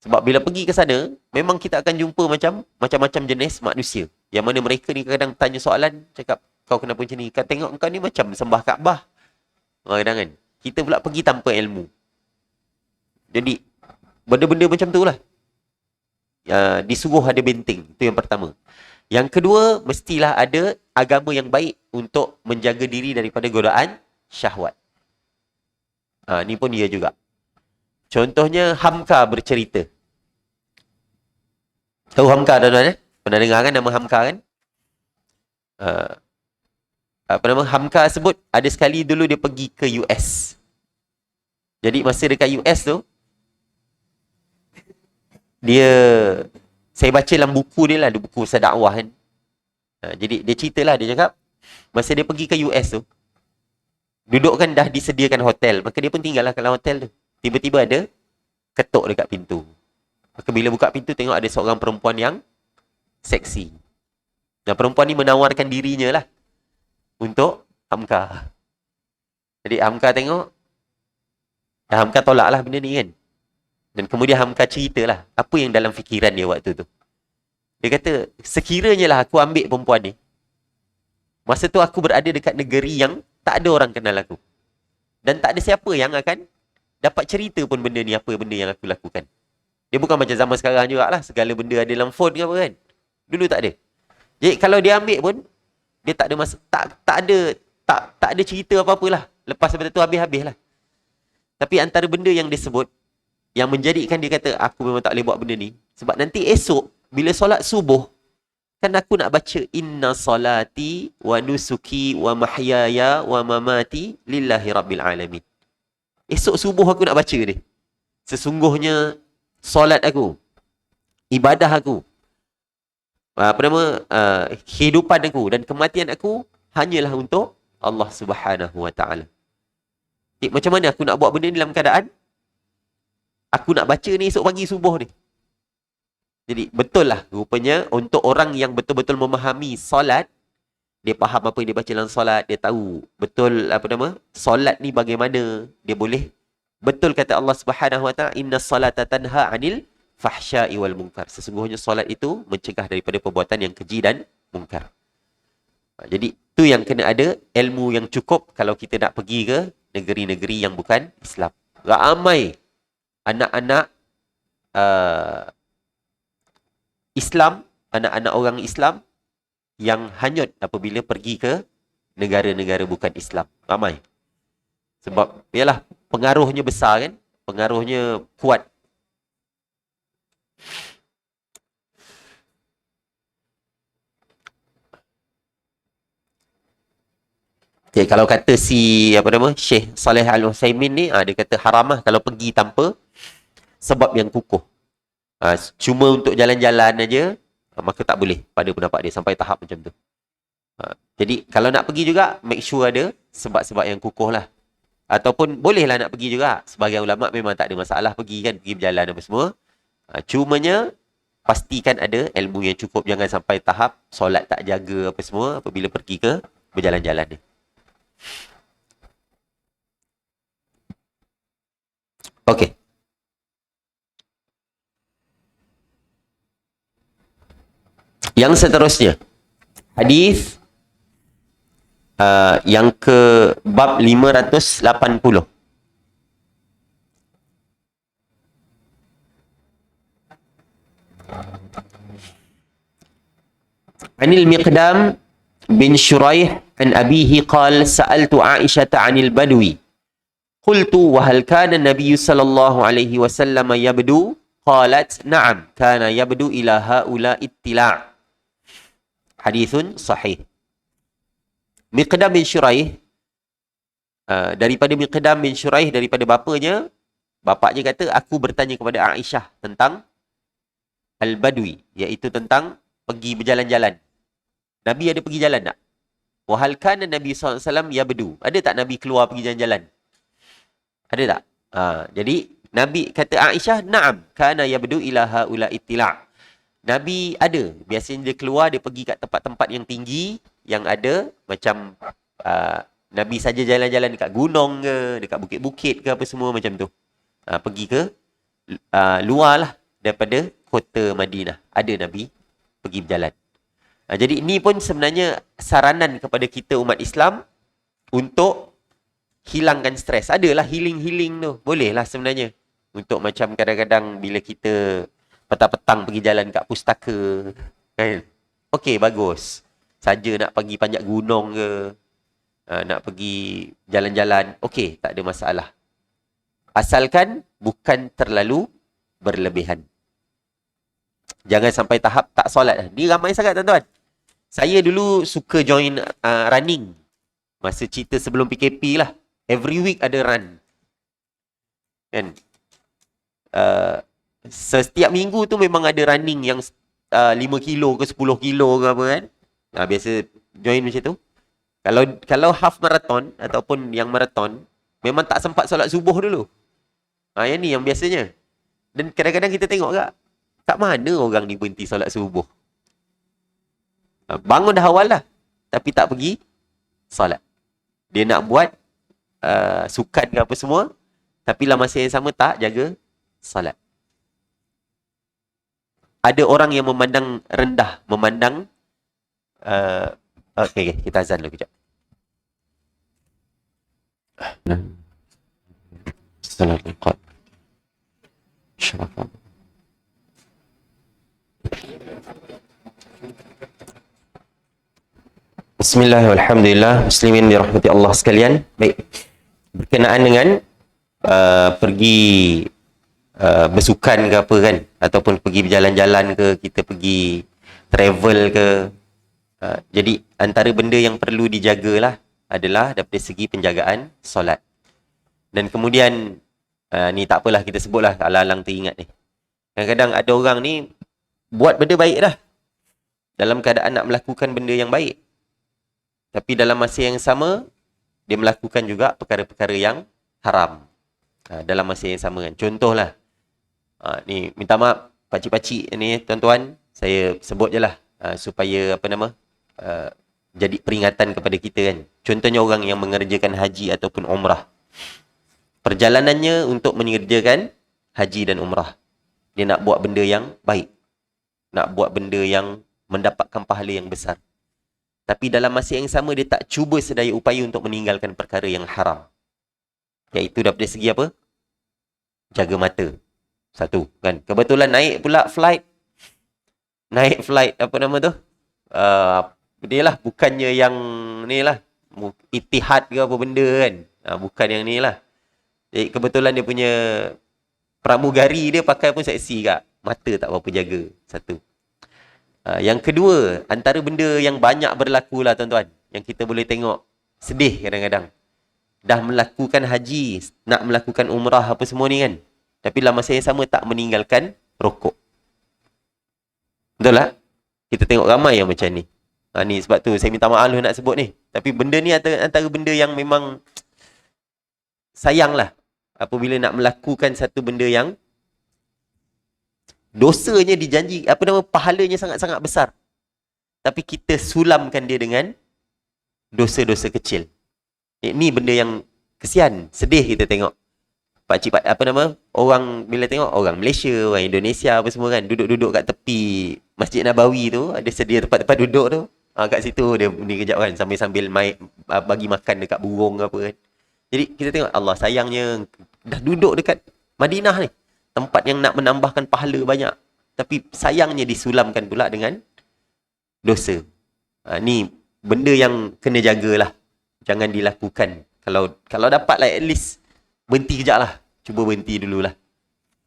Sebab bila pergi ke sana, memang kita akan jumpa macam-macam jenis manusia. Yang mana mereka ni kadang tanya soalan, cakap, kau kenapa macam ni? Kau tengok kau ni macam sembah Kaabah. Kadang kan. Kita pula pergi tanpa ilmu. Jadi, benda-benda macam tu lah. Disuruh ada benteng. Itu yang pertama. Yang kedua, mestilah ada agama yang baik untuk menjaga diri daripada godaan syahwat. Ni pun dia juga. Contohnya, Hamka bercerita. Tahu Hamka, tuan-tuan? Pernah dengar kan nama Hamka kan? Apa nama? Hamka sebut, ada sekali dulu dia pergi ke US. Jadi, masa dekat US tu, saya baca dalam buku dia lah, ada buku pasal dakwah kan. Jadi, dia ceritalah, dia cakap, masa dia pergi ke US tu, duduk kan dah disediakan hotel. Maka dia pun tinggal lah dalam hotel tu. Tiba-tiba ada ketuk dekat pintu. Maka bila buka pintu, tengok ada seorang perempuan yang seksi. Dan perempuan ni menawarkan dirinya lah untuk Hamka. Jadi Hamka tengok, Hamka tolak lah benda ni kan. Dan kemudian Hamka ceritalah apa yang dalam fikiran dia waktu tu. Dia kata, sekiranya lah aku ambil perempuan ni, masa tu aku berada dekat negeri yang tak ada orang kenal aku. Dan tak ada siapa yang akan dapat cerita pun benda ni, apa benda yang aku lakukan. Dia bukan macam zaman sekarang jugalah, segala benda ada dalam phone ke apa kan. Dulu tak ada. Jadi kalau dia ambil pun, dia tak ada tak ada cerita apa-apa lah. Lepas benda tu habis-habis lah. Tapi antara benda yang dia sebut, yang menjadikan dia kata, aku memang tak boleh buat benda ni. Sebab nanti esok, bila solat subuh, kan aku nak baca, inna salati wa nusuki wa mahyaya wa mamati lillahi rabbil alamin. Esok subuh aku nak baca ni. Sesungguhnya solat aku, ibadah aku, kehidupan aku dan kematian aku hanyalah untuk Allah Subhanahu wa taala. Macam mana aku nak buat benda ni dalam keadaan aku nak baca ni esok pagi subuh ni? Jadi betul lah rupanya untuk orang yang betul-betul memahami solat, dia faham apa yang dia baca dalam solat, dia tahu betul solat ni bagaimana dia boleh. Betul kata Allah Subhanahu wa taala, inna salata tanha 'anil fahsya'i wal munkar. Sesungguhnya solat itu mencegah daripada perbuatan yang keji dan mungkar. Jadi tu yang kena ada ilmu yang cukup kalau kita nak pergi ke negeri-negeri yang bukan Islam. Ramai anak-anak Islam, anak-anak orang Islam yang hanyut apabila pergi ke negara-negara bukan Islam. Ramai. Sebab yalah pengaruhnya besar kan? Pengaruhnya kuat. Okay, kalau kata Syekh Saleh Al-Utsaimin ni, dia kata haram lah kalau pergi tanpa sebab yang kukuh. Cuma untuk jalan-jalan aja, maka tak boleh pada pendapat dia sampai tahap macam tu. Jadi kalau nak pergi juga, make sure ada sebab-sebab yang kukuh lah. Ataupun bolehlah nak pergi juga. Sebagai ulama memang tak ada masalah pergi kan, pergi berjalan apa semua. Cumanya pastikan ada ilmu yang cukup, jangan sampai tahap solat tak jaga apa semua apabila pergi ke berjalan-jalan ni. Okey. Yang seterusnya, hadis yang ke bab 580. Anil Miqdam bin Shuraih an abihi qala sa'altu Aisyah 'anil badwi. Qultu wa hal kana an-nabiy sallallahu alaihi wasallam yabdu? Qalat na'am, kana yabdu ila haula ittila'. Hadithun sahih. Miqdam bin Shuraih, daripada Miqdam bin Shuraih, daripada bapanya, Bapak dia kata, aku bertanya kepada Aisyah tentang Al-Badwi, iaitu tentang pergi berjalan-jalan. Nabi ada pergi jalan tak? Wahal kana Nabi SAW yabdu. Ada tak Nabi keluar pergi jalan-jalan? Ada tak? Jadi, Nabi kata Aisyah, na'am, kana yabdu ila haula ittila'. Nabi ada. Biasanya dia keluar, dia pergi kat tempat-tempat yang tinggi, yang ada macam Nabi saja jalan-jalan dekat gunung ke, dekat bukit-bukit ke apa semua macam tu. Pergi ke luar lah daripada kota Madinah. Ada Nabi pergi berjalan. Jadi ini pun sebenarnya saranan kepada kita umat Islam untuk hilangkan stres. Adalah healing-healing tu. Boleh lah sebenarnya. Untuk macam kadang-kadang bila kita petang-petang pergi jalan kat pustaka. Kan? Okey, bagus. Saja nak pergi panjat gunung ke. Nak pergi jalan-jalan. Okey, tak ada masalah. Asalkan bukan terlalu berlebihan. Jangan sampai tahap tak solat. Ni ramai sangat tuan-tuan. Saya dulu suka join running. Masa cerita sebelum PKP lah. Every week ada run. Kan? Setiap minggu tu memang ada running yang 5 kilo ke 10 kilo ke apa kan. Biasa join macam tu. Kalau half marathon ataupun yang marathon, memang tak sempat solat subuh dulu. Yang ni yang biasanya. Dan kadang-kadang kita tengok kat mana orang ni berhenti solat subuh. Bangun dah awal lah. Tapi tak pergi solat. Dia nak buat sukan ke apa semua. Tapi lah masa yang sama tak jaga solat. Ada orang yang memandang rendah. Memandang okay, kita azan dulu kejap. Salatul Qad. Syarafah. Bismillah, alhamdulillah, muslimin dirahmati Allah sekalian. Baik, berkenaan dengan pergi bersukan ke apa kan, ataupun pergi berjalan-jalan ke, kita pergi travel ke. Jadi antara benda yang perlu dijagalah adalah daripada segi penjagaan solat. Dan kemudian ni tak apalah, kita sebutlah alang-alang teringat ni. Kadang-kadang ada orang ni buat benda baik dah, dalam keadaan nak melakukan benda yang baik. Tapi dalam masa yang sama, dia melakukan juga perkara-perkara yang haram. Dalam masa yang sama kan. Contohlah, ni minta maaf pakcik-pakcik ni tuan-tuan, saya sebut je lah supaya jadi peringatan kepada kita kan. Contohnya orang yang mengerjakan haji ataupun umrah. Perjalanannya untuk mengerjakan haji dan umrah. Dia nak buat benda yang baik. Nak buat benda yang mendapatkan pahala yang besar. Tapi dalam masa yang sama, dia tak cuba sedaya upaya untuk meninggalkan perkara yang haram. Iaitu daripada segi apa? Jaga mata. Satu, kan? Kebetulan naik pula flight. Naik flight, apa nama tu? Dia lah, bukannya yang ni lah. Itihad ke apa benda kan? Bukan yang ni lah. Jadi kebetulan dia punya pramugari dia pakai pun seksi kak. Mata tak berapa jaga. Satu. Yang kedua, antara benda yang banyak berlaku lah tuan-tuan, yang kita boleh tengok, sedih kadang-kadang. Dah melakukan haji, nak melakukan umrah apa semua ni kan. Tapi dalam masa yang sama tak meninggalkan rokok. Betul tak? Kita tengok ramai yang macam ni. Ni sebab tu saya minta maaf lu nak sebut ni. Tapi benda ni antara benda yang memang sayang lah. Apabila nak melakukan satu benda yang dosanya dijanji, pahalanya sangat-sangat besar. Tapi kita sulamkan dia dengan dosa-dosa kecil. Ini benda yang kesian, sedih kita tengok. Pakcik, orang bila tengok orang Malaysia, orang Indonesia apa semua kan, duduk-duduk kat tepi Masjid Nabawi tu, ada sedia tempat-tempat duduk tu. Kat situ dia ni kejap kan, sambil-sambil bagi makan dekat burung ke apa kan. Jadi kita tengok, Allah sayangnya dah duduk dekat Madinah ni, tempat yang nak menambahkan pahala banyak. Tapi sayangnya disulamkan pula dengan dosa. Ni benda yang kena jagalah. Jangan dilakukan. Kalau dapat lah at least berhenti kejap lah. Cuba berhenti dululah.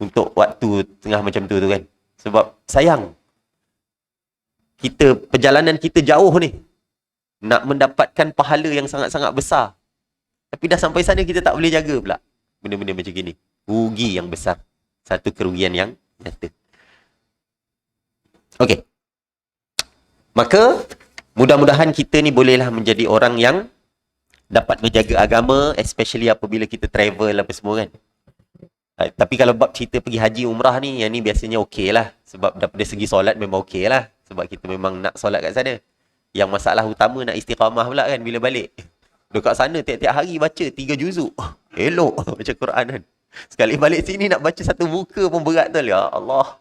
Untuk waktu tengah macam tu kan. Sebab sayang. Perjalanan kita jauh ni. Nak mendapatkan pahala yang sangat-sangat besar. Tapi dah sampai sana kita tak boleh jaga pula. Benda-benda macam gini. rugi yang besar. Satu kerugian yang nyata. Okey. Maka, mudah-mudahan kita ni bolehlah menjadi orang yang dapat menjaga agama, especially apabila kita travel apa semua kan. Tapi kalau bab cerita pergi haji umrah ni, yang ni biasanya okey lah. Sebab daripada segi solat memang okey lah. Sebab kita memang nak solat kat sana. Yang masalah utama nak istiqamah pula kan bila balik. Dekat sana tiap-tiap hari baca 3 juzuk. Elok baca Quran kan. Sekali balik sini nak baca satu muka pun berat tu. Ya Allah.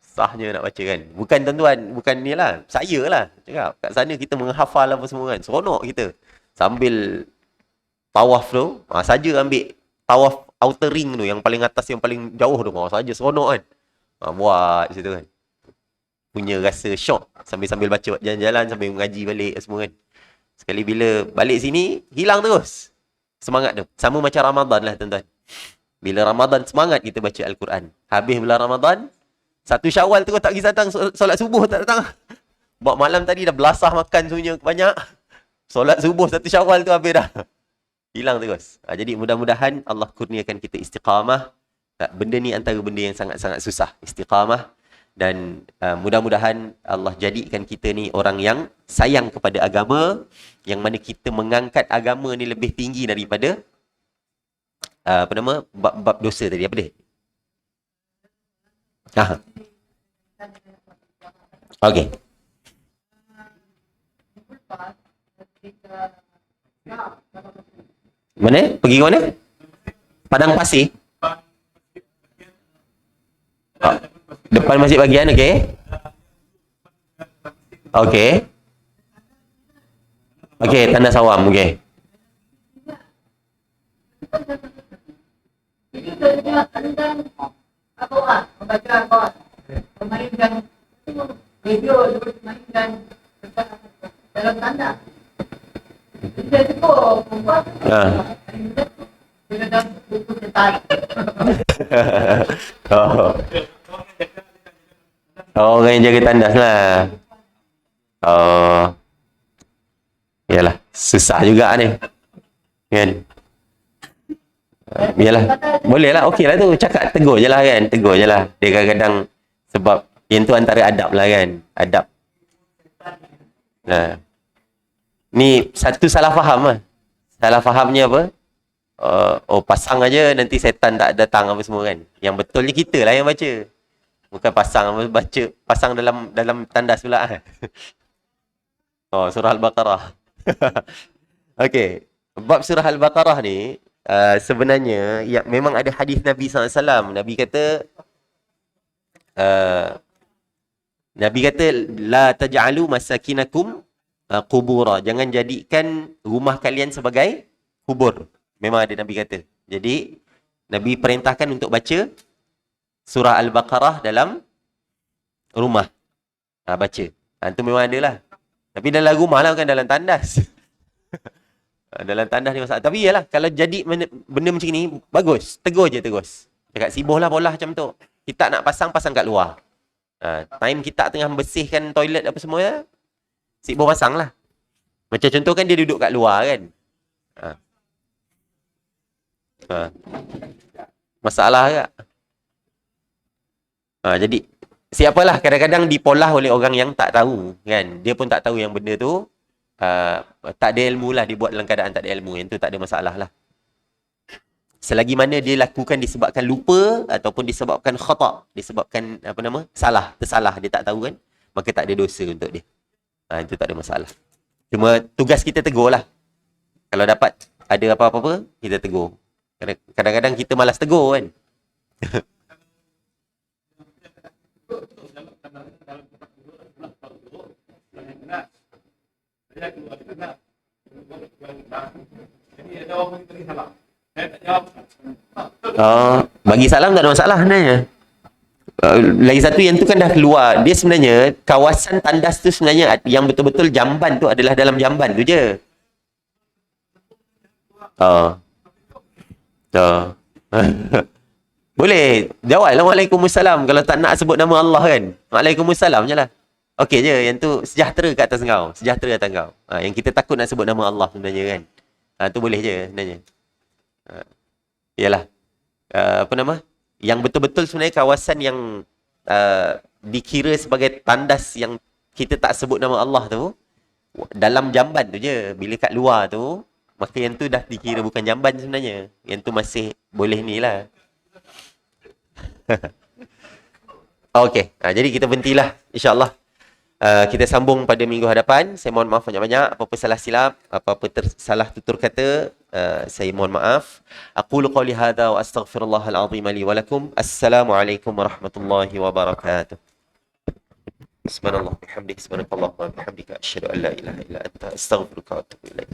Sahnya nak baca kan. Bukan tuan-tuan, bukan ni lah. Saya lah. Cakap kat sana kita menghafal apa semua kan. Seronok kita. Sambil tawaf tu, saja ambil tawaf outer ring tu, yang paling atas, yang paling jauh tu, saja seronok kan. Buat situ kan. Punya rasa syok. Sambil-sambil baca jalan-jalan, sambil mengaji balik semua kan. Sekali bila balik sini, hilang terus semangat tu. Sama macam Ramadan lah tuan-tuan. Bila Ramadan semangat kita baca Al-Quran. Habis bulan Ramadan, 1 Syawal tu tak pergi datang, solat subuh tak datang. Buat malam tadi dah belasah makan semuanya banyak. Solat subuh 1 Syawal tu habis dah. Hilang terus. Jadi mudah-mudahan Allah kurniakan kita istiqamah. Benda ni antara benda yang sangat-sangat susah. Istiqamah. Dan mudah-mudahan Allah jadikan kita ni orang yang sayang kepada agama. Yang mana kita mengangkat agama ni lebih tinggi daripada bab-bab dosa tadi. Apa dia? Okey. Mana? Pergi ke mana? Padang pasir? Depan masjid bagian, okey. Okey. Okey, tanda sawam, okey. Memainkan video seperti mainkan dalam tanda. Dia cukup membuat dia dalam buku cetak. Orang yang jaga tandas lah. Yalah, susah juga ni. Kan? Yalah, boleh lah, okey lah tu. Cakap tegur je lah kan. Tegur je lah. Dia kadang-kadang, sebab yang tu antara adab lah kan. Adab. Nah. Ni satu salah faham lah. Salah fahamnya apa? Pasang aja nanti setan tak datang apa semua kan. Yang betulnya kita lah yang baca. Bukan baca pasang dalam tandas pula. Surah Al-Baqarah. Okey. Bab surah Al-Baqarah ni sebenarnya ya, memang ada hadis Nabi SAW. Nabi kata la taj'alu masakinakum qubura. Jangan jadikan rumah kalian sebagai kubur. Memang ada Nabi kata. Jadi Nabi perintahkan untuk baca surah Al-Baqarah dalam rumah. Baca. Itu memang ada lah. Tapi dalam rumah lah, bukan dalam tandas. Dalam tandas ni masalah. Tapi yalah, kalau jadi benda macam ni, bagus. Tegur je, terus. Cakap sibuh lah bola macam tu. Kita nak pasang kat luar. Time kita tengah bersihkan toilet apa semua ya, sibuh pasang lah. Macam contoh kan dia duduk kat luar kan. Masalah tak? Jadi siapalah kadang-kadang dipolah oleh orang yang tak tahu kan. Dia pun tak tahu yang benda tu tak ada ilmu lah, dibuat dalam keadaan tak ada ilmu. Yang tu tak ada masalah lah. Selagi mana dia lakukan disebabkan lupa ataupun disebabkan khata', disebabkan tersalah, dia tak tahu kan, maka tak ada dosa untuk dia. Itu tak ada masalah. Cuma tugas kita tegur lah. Kalau dapat ada apa-apa, kita tegur. Kadang-kadang kita malas tegur kan. Bagi salam tak ada masalah sebenarnya. Lagi satu yang tu kan dah keluar. Dia sebenarnya kawasan tandas tu sebenarnya yang betul-betul jamban tu adalah dalam jamban tu je. Boleh jawablah Waalaikumsalam. Kalau tak nak sebut nama Allah kan, Waalaikumsalam je lah. Okey je. Yang tu sejahtera kat atas kau. Sejahtera atas kau. Yang kita takut nak sebut nama Allah sebenarnya kan. Tu boleh je sebenarnya. Yalah. apa nama? Yang betul-betul sebenarnya kawasan yang dikira sebagai tandas yang kita tak sebut nama Allah tu, dalam jamban tu je. Bila kat luar tu, maka yang tu dah dikira bukan jamban sebenarnya. Yang tu masih boleh ni lah. Okey, jadi kita berhentilah insya-Allah. Kita sambung pada minggu hadapan. Saya mohon maaf banyak-banyak. Apa-apa salah silap, apa-apa salah tutur kata, saya mohon maaf. Aqulu qawli hadza wa astaghfirullahal azim li wa lakum. Assalamualaikum warahmatullahi wabarakatuh. Subhanallah bihamdihi subhanakallahumma wa bihamdika asyhadu an la ilaha illa anta astaghfiruka wa atubu ilaik.